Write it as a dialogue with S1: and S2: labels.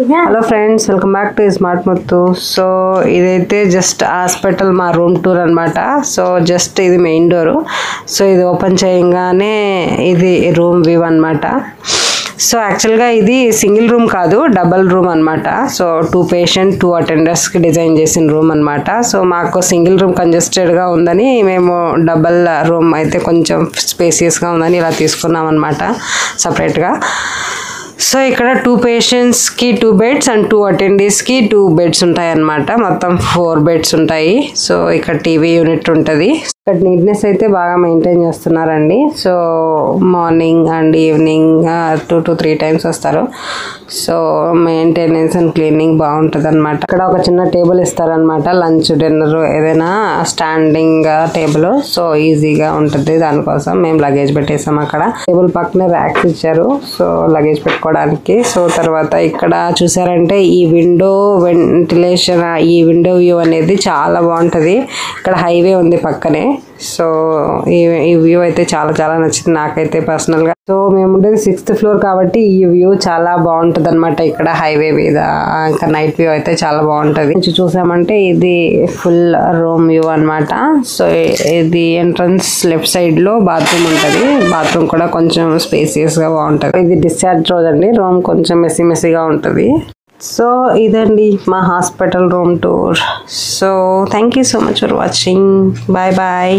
S1: Hello friends, welcome back to smart Muthu. So ఇదైతే just hospital మా room tour అనమాట. So just ఇది main door. So ఇది open చేయగానే ఇది రూమ్ వ్యూ అనమాట. సో యాక్చువల్గా ఇది సింగిల్ రూమ్ కాదు, డబల్ రూమ్ అనమాట. సో 2 పేషెంట్ 2 అటెండర్స్కి డిజైన్ చేసిన రూమ్ అనమాట. సో మాకు సింగిల్ రూమ్ కంజెస్టెడ్గా ఉందని మేము డబల్ రూమ్ అయితే కొంచెం స్పేసియస్గా ఉందని ఇలా తీసుకున్నాం అనమాట సపరేట్గా. సో ఇక్కడ 2 పేషెంట్స్కి 2 బెడ్స్ అండ్ 2 అటెండీస్కి 2 బెడ్స్ ఉంటాయి అన్నమాట. మొత్తం 4 బెడ్స్ ఉంటాయి. సో ఇక్కడ టీవీ యూనిట్ ఉంటుంది. ఇక్కడ నీట్నెస్ అయితే బాగా మెయింటైన్ చేస్తున్నారండి. So morning and evening 2 to 3 times వస్తారు. సో మెయింటెనెన్స్ అండ్ క్లీనింగ్ బాగుంటుంది అనమాట. ఇక్కడ ఒక చిన్న టేబుల్ ఇస్తారనమాట, లంచ్ డిన్నర్ ఏదైనా స్టాండింగ్ టేబుల్. సో ఈజీగా ఉంటుంది, దానికోసం మేము లగేజ్ పెట్టేసాం. అక్కడ టేబుల్ పక్కనే ర్యాక్స్ ఇచ్చారు, సో లగేజ్ పెట్టుకోవడానికి. సో తర్వాత ఇక్కడ చూసారంటే ఈ విండో వెంటిలేషన్, ఈ విండో వ్యూ అనేది చాలా బాగుంటుంది. ఇక్కడ హైవే ఉంది పక్కనే. సో ఈ వ్యూ అయితే చాలా నచ్చింది నాకైతే పర్సనల్గా. సో మేము ఉండేది 6th ఫ్లోర్ కాబట్టి ఈ వ్యూ చాలా బాగుంటుంది అనమాట. ఇక్కడ హైవే మీద ఇంకా నైట్ వ్యూ అయితే చాలా బాగుంటుంది. చూసామంటే ఇది ఫుల్ రూమ్ వ్యూ అనమాట. సో ఇది ఎంట్రన్స్ లెఫ్ట్ సైడ్ లో బాత్రూమ్ ఉంటుంది. బాత్రూమ్ కూడా కొంచెం స్పేసియస్ గా బాగుంటుంది. ఇది డిశ్చార్జ్ రోజు అండి. రూమ్ కొంచెం మెస్సీగా ఉంటుంది. సో ఇదండి మా hospital room tour. So thank you so much for watching. Bye bye.